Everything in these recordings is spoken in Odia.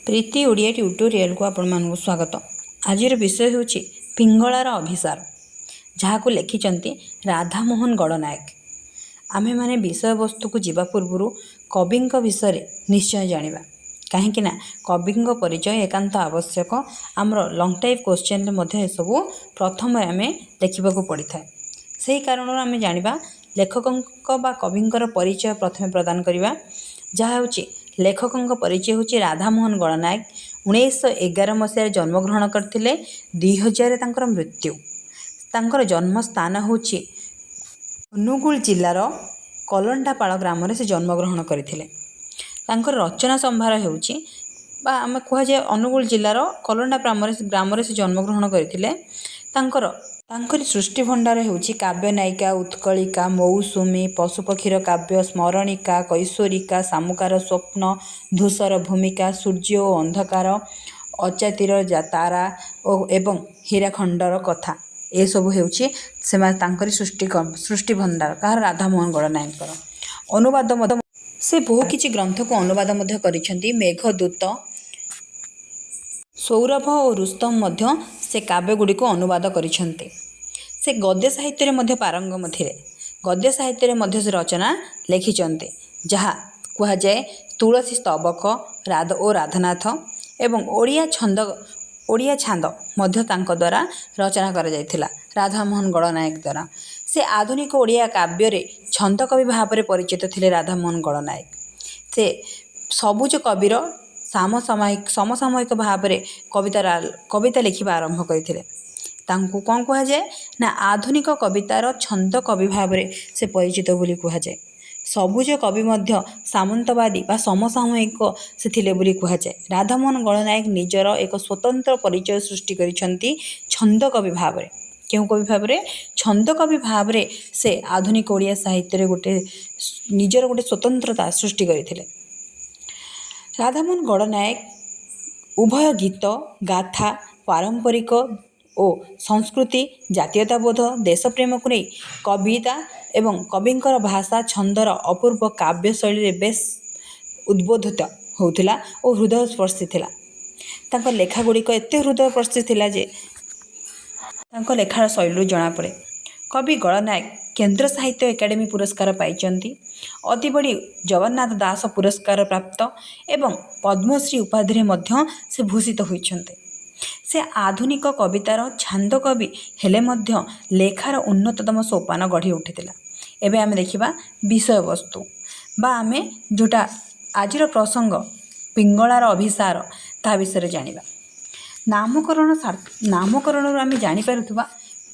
प्रीति ओडिया ट्यूटोरियल को आपण मानक स्वागत। आज विषय हूँ पिंगलार अभिसार, जहाँ को लिखिं राधामोहन गड़नायक। आमे माने विषय वस्तु को जीवा पूर्व कवि विषय निश्चय जानिबा, कहीं कवि परिचय एकांत आवश्यक। आमर लंग टाइप क्वेश्चन रे सबू प्रथम आम देखा पड़ी था। से कारण आम जानिबा लेखकों बा कविंकर परिचय प्रथम प्रदान करवा, जहाँ हूँ लेखकों परिचय हूँ राधामोहन गड़नायक। 1911 मसीह जन्मग्रहण करते, 2000 तांकर मृत्यु। तांकर जन्म स्थान हूँ अनुगुल जिलार कलंडापाल ग्राम से जन्मग्रहण करते। तांकर रचना संभार होउछि बा आमे कह जाय अनुगुल जिलार कलंडा ग्राम से जन्मग्रहण करते। तांकर सृष्टि भंडार होउछि काव्य नायिका, उत्कलिका, मौसुमी, पशुपक्षीर काव्य, स्मरणिका, कैशोरिका, सामुकार स्वप्न, धूसर भूमिका, सूर्य और अंधकार, अचातीर तारा एवं हीराखंडर कथा, ये सब होउछि तांकर सृष्टि भंडार कहार राधामोहन गड़नायक। अनुवाद से बहु किछि ग्रंथ को अनुवाद मध्य करिसेंती। मेघदूत, सौरभ और रुस्तम मध्य से काव्य गुड़ी को अनुवाद करिसेंती। से गद्य साहित्य मध्य पारंगम थिले। गद्य साहित्य मध्य से रचना लिखिचंती, जहाँ कह जाए तुलसी स्तबक, राध और राधानाथ एवं ओडिया छांद मध्य तांको द्वारा रचना करा जायथिला राधामोहन गड़नायक द्वारा। से आधुनिक ओडिया काव्य रे छंद कवि भाव में परिचित थिले राधामोहन गड़नायक। से सबुज कविर समसामयिक भाव में कविता लिखा आरंभ करथिले। तांको कौन कह जाए ना आधुनिक कवितार छंद कवि भाव में से परिचित बोली कह जाए। सबुज कवि मध्य सामंतवादी बा समसामयिक से थिले बोली कह जाए। राधामोहन गड़नायक निजर एक स्वतंत्र परिचय सृष्टि करिसेंती छंद कवि भाव में। क्यों कवि भाव में? छंद कवि भाव में से आधुनिक ओडिया साहित्य रे गोटे निजर गोटे स्वतंत्रता सृष्टि करथिले। राधामोहन गड़नायक उभय गीत, गाथा, पारंपरिक और संस्कृति, जातीयताबोध, देशप्रेम को नहीं कविता एवं कविंकर भाषा छंदर अपूर्व काव्य शैली बेस उद्बोधित होउथिला और हृदयस्पर्शी थिला। तांको लेखा गुड़िक एते हृदयस्पर्शी थिला जे तांको लेखार शैली जना पड़े। कवि गड़नायक केंद्र साहित्य एकाडेमी पुरस्कार पाइचंती, अति बड़ी जगन्नाथ दास पुरस्कार प्राप्त एवं पद्मश्री उपाधि मध्य से भूषित होइछन्ते। से आधुनिक कवितार छांद कवि हेले मध्य लेखार उन्नततम सोपान गढ़ी उठिथिला। एबे आमे देखिबा विषय वस्तु बा आमे जोटा आजिर प्रसंग पिंगलार अभिसार ता विषय जानिबा। नामकरण आमे जानि पारुथबा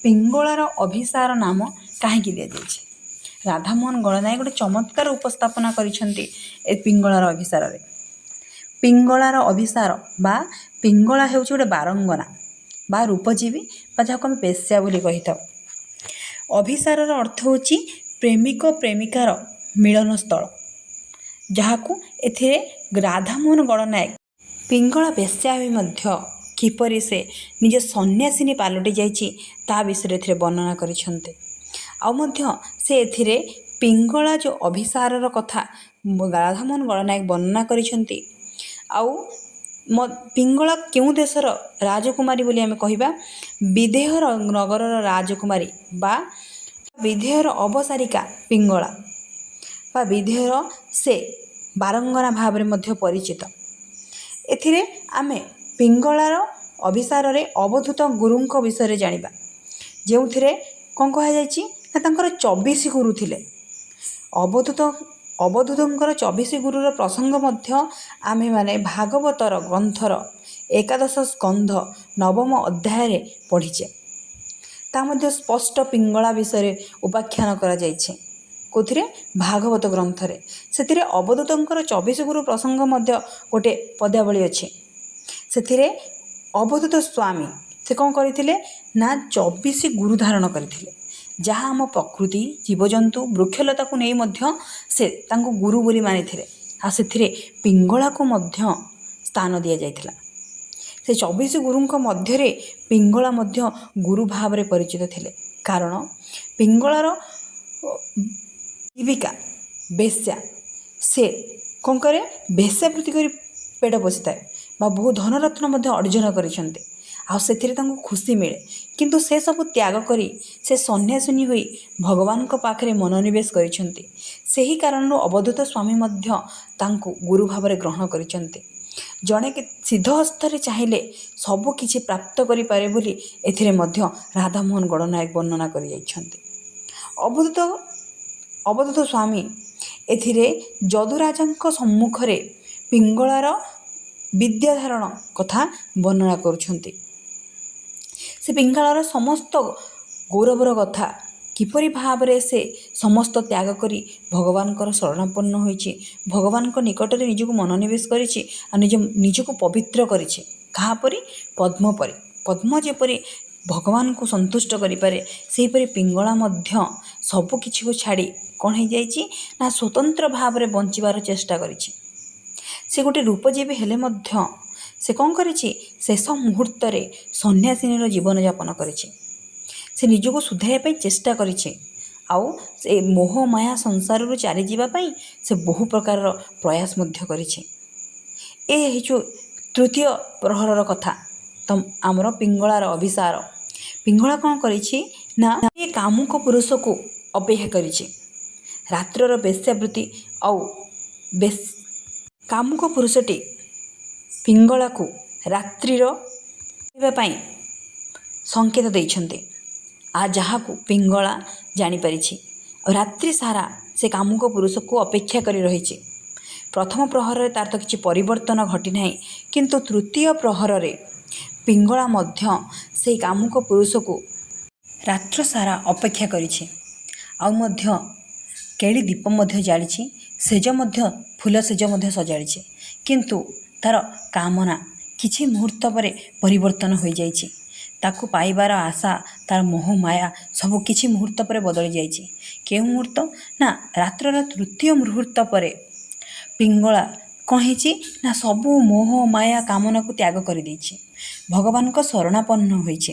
पिंगलार अभिसार नाम काहेकि दिया जायछि। राधामोहन गड़नायक गोटे चमत्कार उपस्थापना करिसेंती ए पिंगलार अभिसार रे। पिंगलार अभिसार बा पिंगला हेउछि गोटे बारंगना बा रूपजीवी बा जहाँ आम पेशा बोली कही था। अभिसार अर्थ होछि प्रेमिक प्रेमिकार मिलन स्थल, जहाँ को एथिरे राधामोहन गड़नायक पिंगला पेशा भी मध्य किपरि से निज सन्यासिनी पालटि जाइछि ता विषय एथिरे वर्णना करिसेंते। आउ मध्य से एथिरे पिंगला जो अभिसारर कथा राधामोहन गड़नायक वर्णना करिसेंती। आउ पिंगला क्यों देशर राजकुमारी बोली आमे कहिबा विदेहर नगरर राजकुमारी बा विदेहर अवसारिका पिंगला बा विदेहर से बारंगना भाव में मध्य परिचित। एथिरे आमे पिंगलार अभिसार रे अवधूत गुरुंक विषय जानिबा, जेउथिरे कोन कहा जायछि ना तांकर 24 गुरु थिले। अवधूतंकर 24 गुरुर प्रसंग मध्य आमे माने भागवतर ग्रंथर एकादश स्कंध नवम अध्याय रे पढ़िचे। ता मध्य स्पष्ट पिंगला विषय उपाख्यान करा जायछि। कोथिरे? भागवत ग्रंथ रे। सेथिरे अवधूतंकर 24 गुरु प्रसंग मध्य गोटे पद्यावली अछि। सेथिरे अवधूत स्वामी से कौन करथिले ना 24 गुरु धारण करथिले, जहाँ आम प्रकृति जीवजंतु वृक्षलता को नहीं मध्य से तांको गुरु बोली मानिथिले। आ सेथिरे पिंगला को मध्य स्थान दिया जायथिला। से 24 गुरुंक मध्य रे पिंगला मध्य गुरु भाव में परिचित थिले, कारण पिंगलार जीविका बेश्या से कौन करे बेश्यावृत्ति कर पेट पोषि थाए ବା ବହୁ ଧନରତ୍ନ ମଧ୍ୟ ଅର୍ଜନ କରିଛନ୍ତି, ଆଉ ସେଥିରେ ତାଙ୍କୁ ଖୁସି ମିଳେ। କିନ୍ତୁ ସେସବୁ ତ୍ୟାଗ କରି ସେ ସନ୍ନ୍ୟାସିନୀ ହୋଇ ଭଗବାନଙ୍କ ପାଖରେ ମନୋନିବେଶ କରିଛନ୍ତି। ସେହି କାରଣରୁ ଅବଧୂତ ସ୍ୱାମୀ ମଧ୍ୟ ତାଙ୍କୁ ଗୁରୁ ଭାବରେ ଗ୍ରହଣ କରିଛନ୍ତି। ଜଣେ ସିଦ୍ଧହସ୍ତରେ ଚାହିଁଲେ ସବୁ କିଛି ପ୍ରାପ୍ତ କରିପାରେ ବୋଲି ଏଥିରେ ମଧ୍ୟ ରାଧାମୋହନ ଗଡ଼ନାୟକ ବର୍ଣ୍ଣନା କରିଯାଇଛନ୍ତି। ଅବଧୂତ ସ୍ୱାମୀ ଏଥିରେ ଯଦୁରାଜାଙ୍କ ସମ୍ମୁଖରେ ପିଙ୍ଗଳାର ବିଦ୍ୟାଧାରଣ କଥା ବର୍ଣ୍ଣନା କରୁଛନ୍ତି। ସେ ପିଙ୍ଗଳାର ସମସ୍ତ ଗୌରବର କଥା, କିପରି ଭାବରେ ସେ ସମସ୍ତ ତ୍ୟାଗ କରି ଭଗବାନଙ୍କର ଶରଣାପନ୍ନ ହୋଇଛି, ଭଗବାନଙ୍କ ନିକଟରେ ନିଜକୁ ମନୋନିବେଶ କରିଛି ଆଉ ନିଜକୁ ପବିତ୍ର କରିଛି। କାହାପରି? ପଦ୍ମ ପରି। ପଦ୍ମ ଯେପରି ଭଗବାନଙ୍କୁ ସନ୍ତୁଷ୍ଟ କରିପାରେ, ସେହିପରି ପିଙ୍ଗଳା ମଧ୍ୟ ସବୁ କିଛିକୁ ଛାଡ଼ି କ'ଣ ହେଇଯାଇଛି ନା ସ୍ୱତନ୍ତ୍ର ଭାବରେ ବଞ୍ଚିବାର ଚେଷ୍ଟା କରିଛି। ସେ ଗୋଟେ ରୂପଜୀବୀ ହେଲେ ମଧ୍ୟ ସେ କ'ଣ କରିଛି? ଶେଷ ମୁହୂର୍ତ୍ତରେ ସନ୍ନ୍ୟାସିନୀର ଜୀବନଯାପନ କରିଛି। ସେ ନିଜକୁ ସୁଧାରିବା ପାଇଁ ଚେଷ୍ଟା କରିଛି, ଆଉ ସେ ମୋହ ମାୟା ସଂସାରରୁ ଚାଲିଯିବା ପାଇଁ ସେ ବହୁ ପ୍ରକାରର ପ୍ରୟାସ ମଧ୍ୟ କରିଛି। ଏ ହେଉଛି ତୃତୀୟ ପ୍ରହରର କଥା, ଆମର ପିଙ୍ଗଳାର ଅଭିସାର। ପିଙ୍ଗଳା କ'ଣ କରିଛି ନା ଏ କାମୁକ ପୁରୁଷକୁ ଅପେକ୍ଷା କରିଛି। ରାତ୍ରର ବେଶ୍ୟାବୃତ୍ତି ଆଉ କାମୁକ ପୁରୁଷଟି ପିଙ୍ଗଳାକୁ ରାତ୍ରିର ପାଇଁ ସଂକେତ ଦେଇଛନ୍ତି, ଯାହାକୁ ପିଙ୍ଗଳା ଜାଣିପାରିଛି। ଆଉ ରାତ୍ରି ସାରା ସେ କାମୁକ ପୁରୁଷକୁ ଅପେକ୍ଷା କରି ରହିଛି। ପ୍ରଥମ ପ୍ରହରରେ ତା'ର ତ କିଛି ପରିବର୍ତ୍ତନ ଘଟିନାହିଁ, କିନ୍ତୁ ତୃତୀୟ ପ୍ରହରରେ ପିଙ୍ଗଳା ମଧ୍ୟ ସେହି କାମୁକ ପୁରୁଷକୁ ରାତ୍ର ସାରା ଅପେକ୍ଷା କରିଛି। ଆଉ ମଧ୍ୟ କେଳି ଦୀପ ମଧ୍ୟ ଜାଳିଛି, ଫୁଲ ସେଜ ମଧ୍ୟ ସଜାଡ଼ିଛି। କିନ୍ତୁ ତା'ର କାମନା କିଛି ମୁହୂର୍ତ୍ତ ପରେ ପରିବର୍ତ୍ତନ ହୋଇଯାଇଛି। ତାକୁ ପାଇବାର ଆଶା, ତା'ର ମୋହ ମାୟା ସବୁ କିଛି ମୁହୂର୍ତ୍ତ ପରେ ବଦଳି ଯାଇଛି। କେଉଁ ମୁହୂର୍ତ୍ତ? ନା ରାତ୍ରର ତୃତୀୟ ମୁହୂର୍ତ୍ତ ପରେ ପିଙ୍ଗଳା କ'ଣ ହେଇଛି ନା ସବୁ ମୋହ ମାୟା କାମନାକୁ ତ୍ୟାଗ କରିଦେଇଛି, ଭଗବାନଙ୍କ ଶରଣାପନ୍ନ ହୋଇଛି।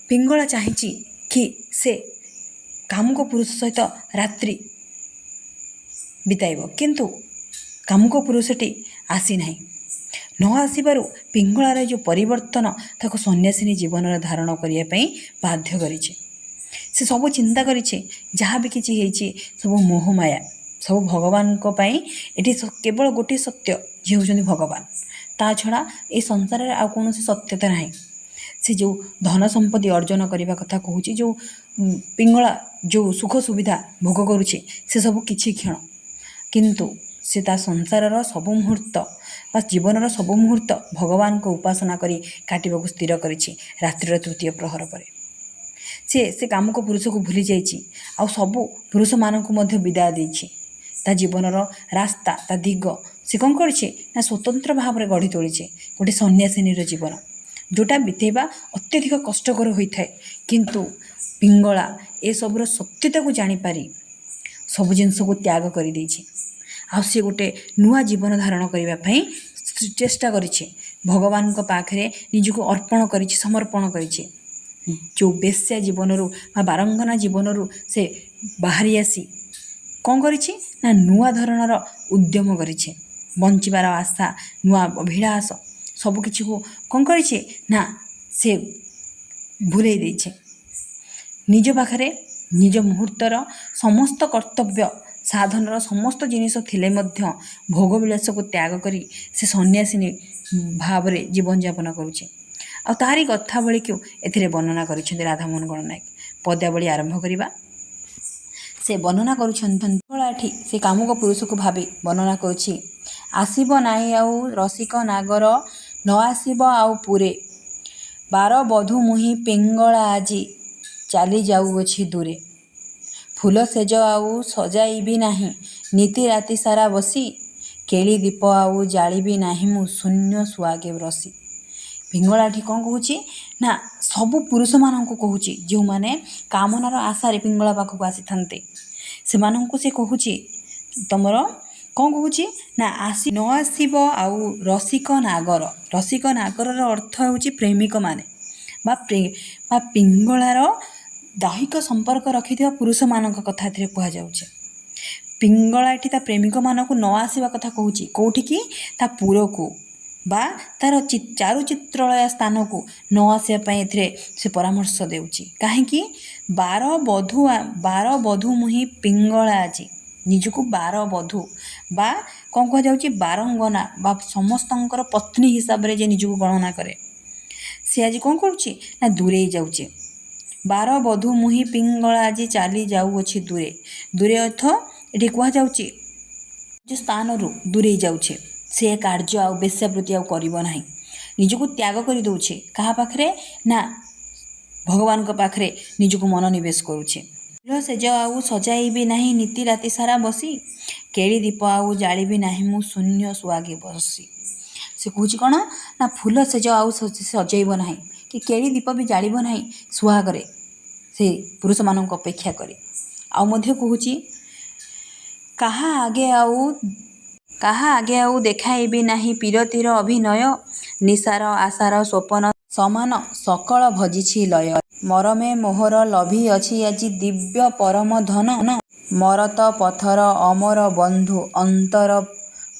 ପିଙ୍ଗଳା ଚାହିଁଛି କି ସେ କାମୁକ ପୁରୁଷ ସହିତ ରାତ୍ରି ବିତାଇବ, କିନ୍ତୁ କାମୁକ ପୁରୁଷଟି ଆସିନାହିଁ। ନ ଆସିବାରୁ ପିଙ୍ଗଳାର ଯେଉଁ ପରିବର୍ତ୍ତନ ତାକୁ ସନ୍ନ୍ୟାସିନୀ ଜୀବନର ଧାରଣ କରିବା ପାଇଁ ବାଧ୍ୟ କରିଛି। ସେ ସବୁ ଚିନ୍ତା କରିଛି, ଯାହା ବି କିଛି ହେଇଛି ସବୁ ମୋହମାୟା, ସବୁ ଭଗବାନଙ୍କ ପାଇଁ। ଏଠି କେବଳ ଗୋଟିଏ ସତ୍ୟ, ଯିଏ ହେଉଛନ୍ତି ଭଗବାନ। ତା ଛଡ଼ା ଏ ସଂସାରରେ ଆଉ କୌଣସି ସତ୍ୟତା ନାହିଁ। ସେ ଯେଉଁ ଧନ ସମ୍ପତ୍ତି ଅର୍ଜନ କରିବା କଥା କହୁଛି, ଯେଉଁ ପିଙ୍ଗଳା ଯେଉଁ ସୁଖ ସୁବିଧା ଭୋଗ କରୁଛି, ସେସବୁ କିଛି କ୍ଷଣ। କିନ୍ତୁ ସେ ତା ସଂସାରର ସବୁ ମୁହୂର୍ତ୍ତ ବା ଜୀବନର ସବୁ ମୁହୂର୍ତ୍ତ ଭଗବାନଙ୍କ ଉପାସନା କରି କାଟିବାକୁ ସ୍ଥିର କରିଛି। ରାତ୍ରିର ତୃତୀୟ ପ୍ରହର ପରେ ସେ କାମୁକ ପୁରୁଷକୁ ଭୁଲି ଯାଇଛି, ଆଉ ସବୁ ପୁରୁଷମାନଙ୍କୁ ମଧ୍ୟ ବିଦାୟ ଦେଇଛି। ତା ଜୀବନର ରାସ୍ତା, ତା ଦିଗ ସେ କ'ଣ କରିଛି ନା ସ୍ୱତନ୍ତ୍ର ଭାବରେ ଗଢ଼ି ତୋଳିଛି। ଗୋଟେ ସନ୍ନ୍ୟାସିନୀର ଜୀବନ, ଯେଉଁଟା ବିତେଇବା ଅତ୍ୟଧିକ କଷ୍ଟକର ହୋଇଥାଏ। କିନ୍ତୁ ପିଙ୍ଗଳା ଏସବୁର ସତ୍ୟତାକୁ ଜାଣିପାରି ସବୁ ଜିନିଷକୁ ତ୍ୟାଗ କରିଦେଇଛି। ଆଉ ସେ ଗୋଟେ ନୂଆ ଜୀବନ ଧାରଣ କରିବା ପାଇଁ ଚେଷ୍ଟା କରିଛି। ଭଗବାନଙ୍କ ପାଖରେ ନିଜକୁ ଅର୍ପଣ କରିଛି, ସମର୍ପଣ କରିଛି। ଯେଉଁ ବେଶ୍ୟା ଜୀବନରୁ ବା ବାରଙ୍ଗନା ଜୀବନରୁ ସେ ବାହାରି ଆସି କ'ଣ କରିଛି ନା ନୂଆ ଧରଣର ଉଦ୍ୟମ କରିଛି। ବଞ୍ଚିବାର ଆଶା, ନୂଆ ଅଭିଳାଷ ସବୁକିଛିକୁ କ'ଣ କରିଛି ନା ସେ ଭୁଲେଇ ଦେଇଛି। ନିଜ ପାଖରେ ନିଜ ମୁହୂର୍ତ୍ତର ସମସ୍ତ କର୍ତ୍ତବ୍ୟ ସାଧନର ସମସ୍ତ ଜିନିଷ ଥିଲେ ମଧ୍ୟ ଭୋଗବିଳାସକୁ ତ୍ୟାଗ କରି ସେ ସନ୍ନ୍ୟାସିନୀ ଭାବରେ ଜୀବନଯାପନ କରୁଛି। ଆଉ ତାହାରି କଥାବଳୀକୁ ଏଥିରେ ବର୍ଣ୍ଣନା କରିଛନ୍ତି ରାଧାମୋହନ ଗଡ଼ନାୟକ। ପଦ୍ୟାବଳୀ ଆରମ୍ଭ କରିବା। ସେ ବର୍ଣ୍ଣନା କରୁଛନ୍ତି, ଏଠି ସେ କାମୁକ ପୁରୁଷକୁ ଭାବି ବର୍ଣ୍ଣନା କରୁଛି। ଆସିବ ନାହିଁ ଆଉ ରସିକ ନାଗର, ନ ଆସିବ ଆଉ ପୁରେ, ବାର ବଧୂ ମୁହିଁ ପିଙ୍ଗଳା ଆଜି ଚାଲି ଯାଉଅଛି ଦୂରେ। ଫୁଲ ସେଜ ଆଉ ସଜାଇବି ନାହିଁ ନିତି ରାତି ସାରା ବସି, କେଳି ଦୀପ ଆଉ ଜାଳିବି ନାହିଁ ମୁଁ ଶୂନ୍ୟ ସୁଆଗେ ରସି। ପିଙ୍ଗଳା ଏଠି କ'ଣ କହୁଛି ନା ସବୁ ପୁରୁଷମାନଙ୍କୁ କହୁଛି, ଯେଉଁମାନେ କାମନାର ଆଶାରେ ପିଙ୍ଗଳା ପାଖକୁ ଆସିଥାନ୍ତି, ସେମାନଙ୍କୁ ସେ କହୁଛି ତମର କ'ଣ କହୁଛି ନା ନ ଆସିବ ଆଉ ରସିକ ନାଗର। ରସିକ ନାଗରର ଅର୍ଥ ହେଉଛି ପ୍ରେମିକମାନେ ବା ପିଙ୍ଗଳାର ଦୈହିକ ସମ୍ପର୍କ ରଖିଥିବା ପୁରୁଷମାନଙ୍କ କଥା ଏଥିରେ କୁହାଯାଉଛି। ପିଙ୍ଗଳା ଏଠି ତା ପ୍ରେମିକମାନଙ୍କୁ ନ ଆସିବା କଥା କହୁଛି। କେଉଁଠିକି? ତା ପୁରକୁ। ବା ତା'ର ଚାରୁଚିତ୍ରାଳୟ ସ୍ଥାନକୁ ନ ଆସିବା ପାଇଁ ଏଥିରେ ସେ ପରାମର୍ଶ ଦେଉଛି। କାହିଁକି? ବାର ବଧୂ ମୁହିଁ ପିଙ୍ଗଳା ଆଜି। ନିଜକୁ ବାର ବଧୂ ବା କ'ଣ କୁହାଯାଉଛି ବାରଙ୍ଗନା ବା ସମସ୍ତଙ୍କର ପତ୍ନୀ ହିସାବରେ ଯେ ନିଜକୁ ଗଣନା କରେ, ସେ ଆଜି କ'ଣ କରୁଛି ନା ଦୂରେଇ ଯାଉଛି। ବାର ବଧୂ ମୁହିଁ ପିଙ୍ଗଳା ଆଜି ଚାଲି ଯାଉଅଛି ଦୂରେ। ଦୂରେ ଅର୍ଥ ଏଠି କୁହାଯାଉଛି ଯେ ସ୍ଥାନରୁ ଦୂରେଇ ଯାଉଛି। ସେ କାର୍ଯ୍ୟ ଆଉ ବେଶ୍ୟାବୃତ୍ତି ଆଉ କରିବ ନାହିଁ, ନିଜକୁ ତ୍ୟାଗ କରିଦେଉଛି। କାହା ପାଖରେ? ନା ଭଗବାନଙ୍କ ପାଖରେ ନିଜକୁ ମନୋନିବେଶ କରୁଛି। ଫୁଲ ସେଜ ଆଉ ସଜାଇବି ନାହିଁ ନିତି ରାତି ସାରା ବସି, କେଳି ଦୀପ ଆଉ ଜାଳିବି ନାହିଁ ମୁଁ ଶୂନ୍ୟ ସୁଆଗେ ବସି। ସେ କହୁଛି କ'ଣ ନା ଫୁଲ ସେଜ ଆଉ ସଜେଇବ ନାହିଁ, କି କେଳି ଦୀପ ବି ଜାଳିବ ନାହିଁ ସୁହାଗରେ ସେ ପୁରୁଷମାନଙ୍କୁ ଅପେକ୍ଷା କରି। ଆଉ ମଧ୍ୟ କହୁଛି କାହା ଆଗେ ଆଉ ଦେଖାଇବି ନାହିଁ ପିରତିର ଅଭିନୟ, ନିଶାର ଆଶାର ସ୍ୱପନ ସମାନ ସକଳ ଭଜିଛି ଲୟ। ମରମେ ମୋହର ଲଭି ଅଛି ଆଜି ଦିବ୍ୟ ପରମ ଧନ, ମରତ ପଥର ଅମର ବନ୍ଧୁ ଅନ୍ତର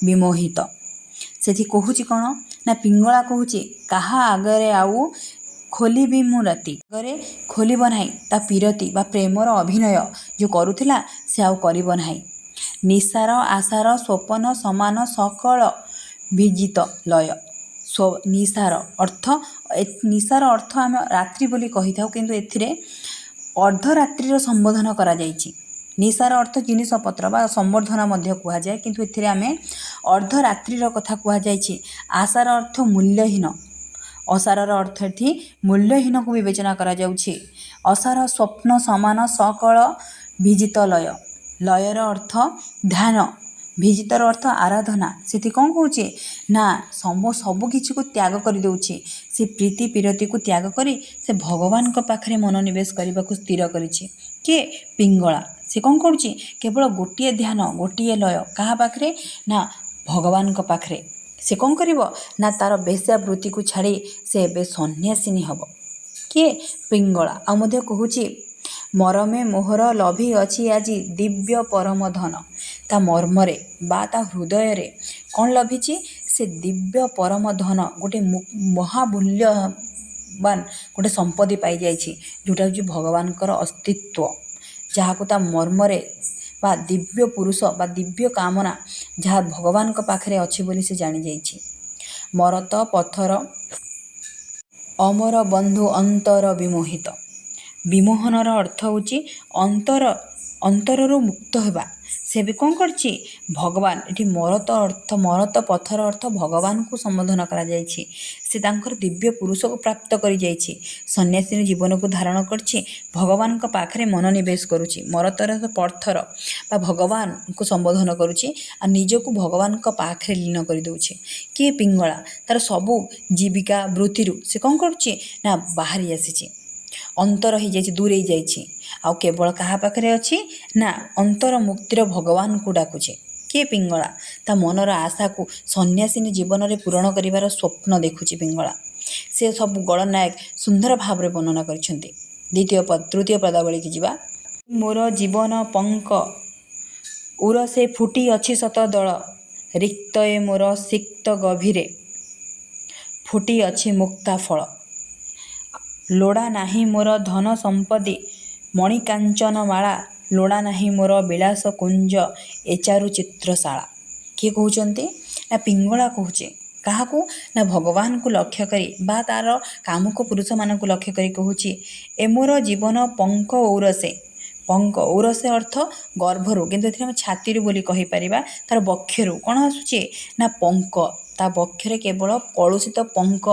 ବିମୋହିତ। ସେଠି କହୁଛି କ'ଣ ନା ପିଙ୍ଗଳା କହୁଛି କାହା ଆଗରେ ଆଉ ଖୋଲିବି ମୁଁ ରାତି। ଆଗରେ ଖୋଲିବ ନାହିଁ ତା ପିରତି ବା ପ୍ରେମର ଅଭିନୟ ଯେଉଁ କରୁଥିଲା ସେ ଆଉ କରିବ ନାହିଁ। ନିଶାର ଆଶାର ସ୍ୱପନ ସମାନ ସକଳ ଭିଜିତ ଲୟ। ନିଶାର ଅର୍ଥ ଆମେ ରାତ୍ରି ବୋଲି କହିଥାଉ, କିନ୍ତୁ ଏଥିରେ ଅର୍ଦ୍ଧରାତ୍ରିର ସମ୍ବୋଧନ କରାଯାଇଛି। ନିଶାର ଅର୍ଥ ଜିନିଷପତ୍ର ବା ସମ୍ବର୍ଦ୍ଧନା ମଧ୍ୟ କୁହାଯାଏ, କିନ୍ତୁ ଏଥିରେ ଆମେ ଅର୍ଦ୍ଧରାତ୍ରିର କଥା କୁହାଯାଇଛି। ଆଶାର ଅର୍ଥ ମୂଲ୍ୟହୀନ, ଅସାରର ଅର୍ଥ ଏଠି ମୂଲ୍ୟହୀନକୁ ବିବେଚନା କରାଯାଉଛି। ଅସାର ସ୍ୱପ୍ନ ସମାନ ସକଳ ଭିଜିତ ଲୟ। ଲୟର ଅର୍ଥ ଧ୍ୟାନ, ଭିଜିତର ଅର୍ଥ ଆରାଧନା। ସେଠି କ'ଣ କହୁଛି ନା ସବୁ କିଛିକୁ ତ୍ୟାଗ କରିଦେଉଛି। ସେ ପ୍ରୀତି ପିରତିକୁ ତ୍ୟାଗ କରି ସେ ଭଗବାନଙ୍କ ପାଖରେ ମନୋନିବେଶ କରିବାକୁ ସ୍ଥିର କରିଛି। କିଏ? ପିଙ୍ଗଳା। ସେ କ'ଣ କରୁଛି? କେବଳ ଗୋଟିଏ ଧ୍ୟାନ, ଗୋଟିଏ ଲୟ। କାହା ପାଖରେ? ନା ଭଗବାନଙ୍କ ପାଖରେ। ସେ କ'ଣ କରିବ ନା ତା'ର ବେଶ୍ୟାବୃତ୍ତିକୁ ଛାଡ଼ି ସେ ଏବେ ସନ୍ନ୍ୟାସିନୀ ହେବ। କିଏ? ପିଙ୍ଗଳା। ଆଉ ମଧ୍ୟ କହୁଛି ମରମେ ମୋହର ଲଭି ଅଛି ଆଜି ଦିବ୍ୟ ପରମ ଧନ। ତା ମର୍ମରେ ବା ତା ହୃଦୟରେ କ'ଣ ଲଭିଛି? ସେ ଦିବ୍ୟ ପରମ ଧନ, ଗୋଟେ ମହାମୂଲ୍ୟବାନ ଗୋଟେ ସମ୍ପତ୍ତି ପାଇଯାଇଛି, ଯେଉଁଟା ହେଉଛି ଭଗବାନଙ୍କର ଅସ୍ତିତ୍ୱ, ଯାହାକୁ ତା ମର୍ମରେ ବା ଦିବ୍ୟ ପୁରୁଷ ବା ଦିବ୍ୟ କାମନା ଯାହା ଭଗବାନଙ୍କ ପାଖରେ ଅଛି ବୋଲି ସେ ଜାଣିଯାଇଛି। ମରତ ପଥର ଅମର ବନ୍ଧୁ ଅନ୍ତର ବିମୋହିତ। ବିମୋହନର ଅର୍ଥ ହେଉଛି ଅନ୍ତରରୁ ମୁକ୍ତ ହେବା। ସେ ବି କ'ଣ କରିଛି? ଭଗବାନ। ଏଠି ମରତ ପଥର ଅର୍ଥ ଭଗବାନଙ୍କୁ ସମ୍ବୋଧନ କରାଯାଇଛି। ସେ ତାଙ୍କର ଦିବ୍ୟ ପୁରୁଷକୁ ପ୍ରାପ୍ତ କରିଯାଇଛି, ସନ୍ନ୍ୟାସିନୀ ଜୀବନକୁ ଧାରଣ କରିଛି, ଭଗବାନଙ୍କ ପାଖରେ ମନୋନିବେଶ କରୁଛି। ମରତର ପଥର ବା ଭଗବାନଙ୍କୁ ସମ୍ବୋଧନ କରୁଛି ଆଉ ନିଜକୁ ଭଗବାନଙ୍କ ପାଖରେ ଲୀନ କରିଦେଉଛି। କିଏ? ପିଙ୍ଗଳା। ତା'ର ସବୁ ଜୀବିକା ବୃତ୍ତିରୁ ସେ କ'ଣ କରୁଛି ନା ବାହାରି ଆସିଛି, ଅନ୍ତର ହେଇଯାଇଛି, ଦୂରେଇ ଯାଇଛି। ଆଉ କେବଳ କାହା ପାଖରେ ଅଛି? ନା ଅନ୍ତର ମୁକ୍ତିର ଭଗବାନଙ୍କୁ ଡାକୁଛି। କିଏ? ପିଙ୍ଗଳା। ତା ମନର ଆଶାକୁ ସନ୍ନ୍ୟାସିନୀ ଜୀବନରେ ପୂରଣ କରିବାର ସ୍ୱପ୍ନ ଦେଖୁଛି ପିଙ୍ଗଳା। ସେ ସବୁ ଗଳନାୟକ ସୁନ୍ଦର ଭାବରେ ବର୍ଣ୍ଣନା କରିଛନ୍ତି। ତୃତୀୟ ପଦାବଳୀକି ଯିବା। ମୋର ଜୀବନ ପଙ୍କ ଉରସେ ଫୁଟି ଅଛି ଶତ ଦଳ, ରିକ୍ତ ଏ ମୋର ସିକ୍ତ ଗଭୀରେ ଫୁଟି ଅଛି ମୁକ୍ତା ଫଳ। ଲୋଡ଼ା ନାହିଁ ମୋର ଧନ ସମ୍ପତ୍ତି ମଣିକାଞ୍ଚନ ମାଳା, ଲୋଡ଼ା ନାହିଁ ମୋର ବିଳାସ କୁଞ୍ଜ ଏ ଚାରୁ ଚିତ୍ରଶାଳା। କିଏ କହୁଛନ୍ତି? ନା ପିଙ୍ଗଳା କହୁଛି। କାହାକୁ? ନା ଭଗବାନଙ୍କୁ ଲକ୍ଷ୍ୟ କରି ବା ତା'ର କାମୁକ ପୁରୁଷମାନଙ୍କୁ ଲକ୍ଷ୍ୟ କରି କହୁଛି ଏ ମୋର ଜୀବନ ପଙ୍କ ଔରସେ। ପଙ୍କ ଔରସେ ଅର୍ଥ ଗର୍ଭରୁ, କିନ୍ତୁ ଏଥିରେ ଆମେ ଛାତିରୁ ବୋଲି କହିପାରିବା। ତା'ର ବକ୍ଷରୁ କ'ଣ ଆସୁଛି? ନା ପଙ୍କ। ତା ବକ୍ଷରେ କେବଳ କଳୁଷିତ ପଙ୍କ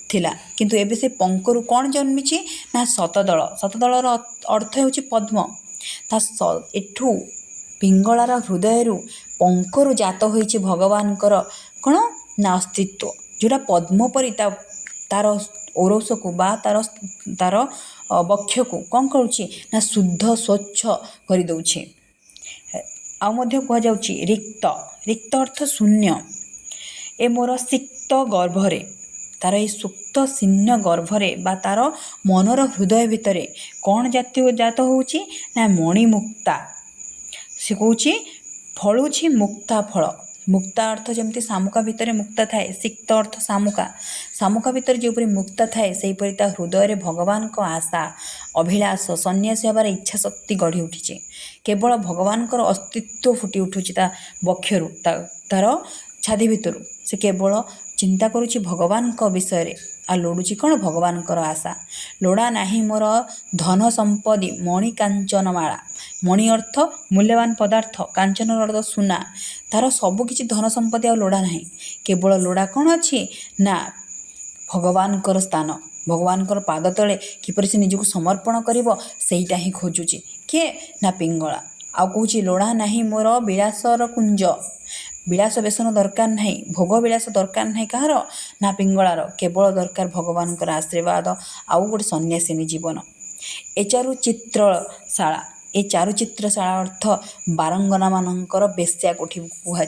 ଥିଲା, କିନ୍ତୁ ଏବେ ସେ ପଙ୍କରୁ କ'ଣ ଜନ୍ମିଛି? ନା ଶତଦଳ। ଶତଦଳର ଅର୍ଥ ହେଉଛି ପଦ୍ମ। ଏଠୁ ପିଙ୍ଗଳାର ହୃଦୟରୁ ପଙ୍କରୁ ଜାତ ହୋଇଛି ଭଗବାନଙ୍କର କ'ଣ? ନା ଅସ୍ତିତ୍ୱ, ଯେଉଁଟା ପଦ୍ମ ପରି ତା'ର ଔରସକୁ ବା ତା'ର ବକ୍ଷକୁ କ'ଣ କରୁଛି? ନା ଶୁଦ୍ଧ ସ୍ୱଚ୍ଛ କରିଦେଉଛି। ଆଉ ମଧ୍ୟ କୁହାଯାଉଛି ରିକ୍ତ। ରିକ୍ତ ଅର୍ଥ ଶୂନ୍ୟ। ଏ ମୋର ସିକ୍ତ ଗର୍ଭରେ, ତା'ର ଏହି ସୁପ୍ତ ଶୂନ୍ୟ ଗର୍ଭରେ ବା ତା'ର ମନର ହୃଦୟ ଭିତରେ କ'ଣ ଜାତ ହେଉଛି? ନା ମଣିମୁକ୍ତା। ସେ କହୁଛି ଫଳୁଛି ମୁକ୍ତା ଫଳ। मुक्ता अर्थ जमती शामुका भितर मुक्ता थाए सिक्त अर्थ शामुका शामुका भितर जोपरी मुक्ता थाए सेहीपरि ता हृदय भगवान को आशा अभिलाष सन्यासी हबार इच्छा शक्ति गढ़ी उठी केवल भगवान अस्तित्व फुटी उठुची ता बक्षरु तार छाती भितर से केवल चिंता करुच्ची भगवान विषय आ लोड़ुची कौन भगवान आशा लोड़ा नाही मोर धन संपत्ति मणि कांचन माला मणि अर्थ मूल्यवान पदार्थ कांचन अर्थ सुना तार सबकि धन संपत्ति आ लोड़ा नाही केवल लोड़ा कौन अच्छी ना भगवान स्थान भगवान पाद तले किपर से निजक समर्पण करीटा ही खोजुची किए ना पिंगला आ कौची लोड़ा नाही मोर विलासर कुंज विलास बेसन दरकार नहीं भोग विलास दरकार नहीं कहार ना पिंगलार केवल दरकार भगवान आशीर्वाद आउ गोटे सन्यासिनी जीवन ए चारुचित्रशाला ए चारुचित्रशाला अर्थ बारंगना मानकर बेश्या कोठी कहुए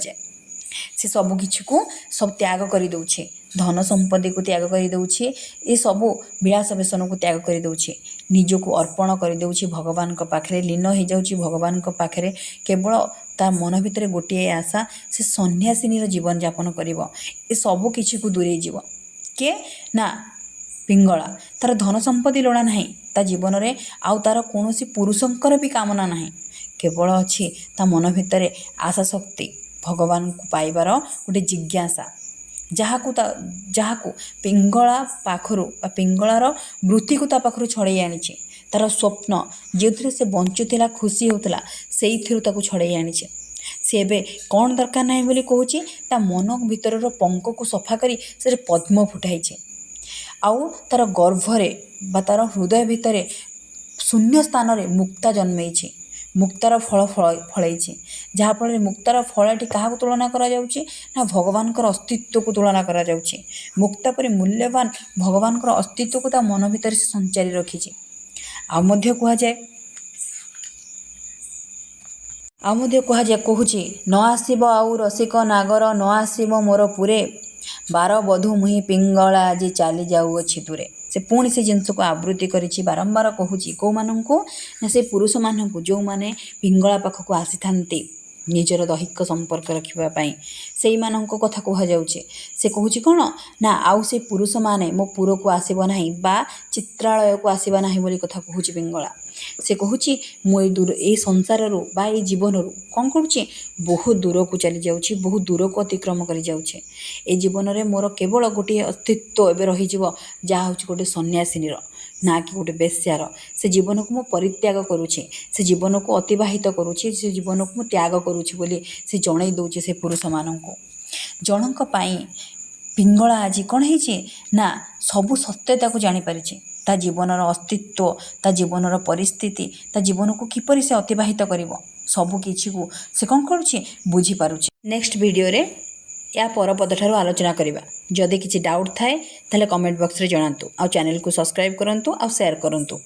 से सब किसी को सब त्याग कर दौचे धन संपत्ति को त्याग कर दौचे ये सबू विलास बेसन को त्याग कर दौचे निजको अर्पण कर दौचे भगवान पाखे लीन हो जाऊँगी भगवान पाखे केवल ता मन भितर गोटे आशा से सन्यासिनी जीवन यापन कर सबू किसी को दूरे जीव किए ना पिंगला तार धन संपत्ति लोड़ा ना ता जीवन में आउ तार कौन पुरुषंकर भी कामना ना केवल अच्छी ता मन भितर आशा शक्ति भगवान को पाइबार गोटे जिज्ञासा जहाँ पिंगला पाखर पिंगलार वृत्ति को ता पाखर छड़े आनी तार स्वप्न जो से बंचुला खुशी होता से छड़े आनी सी एबे कौन दरकार ना बोली कहूँ ता मन भीतर पंक को सफा करी से पद्म फुटाई आउ तार गर्भरे बा तार हृदय भितर शून्य स्थान रे मुक्ता जन्मे मुक्तार फल फल जहाँफल मुक्तार फलटी क्या तुलना करा ना भगवान अस्तित्व को तुलना करा मुक्ता परि मूल्यवान भगवान अस्तित्व को ता मन भीतर से संचारी रखी कहुए कहूँ न आसब आउ रसिक नागर न आसब मोर पुरे बार बधू मुही पिंगला आज चली जाऊँगी दूरे से पुणी से जिनस को आवृत्ति करी बारंबार कहूँ कौ मानू ना से पुरुष मानू जो मैंने पिंगला पाखक आसी था निजर दैहिक संपर्क रखापी से कथा कहुचे से कहूँ कौन ना आउ से पुरुष माने मो पुर को आसब ना बा चित्रालय को आसबा ना बोली कथा कहूँ पिंगला से कहूँ मुझे दूर ये संसार बा ये जीवन रू कौन करुचे बहुत दूर को चली जाऊँगी बहुत दूर को अतिक्रम कर जाऊे ए जीवन में मोर केवल गोटे अस्तित्व एवं रही जहाँ हूँ गोटे सन्यासिनी ना कि गोटे बेश्यार से जीवन को मुझे परित्याग करुचे से जीवन को अतिवाहित करुचे से जीवन को मुझे त्याग करुचे बोली से जन दूचे से पुरुष मान जनक पिंगला आज कौन है ना सबू सत्यता को जानीपारी ता जीवनर अस्तित्व ता जीवनर परिस्थिति ता जीवन को किपरि से अतिवाहित करिवो सबु किछि को से कौन करुछि बुझी पारुछि नेक्स्ट वीडियो रे या पर पदठारु आलोचना करिबा जदि किछि डाउट थाए ताले कमेंट बॉक्स रे जणांतु आ चैनल को सब्सक्राइब करंतु आ शेयर करंतु।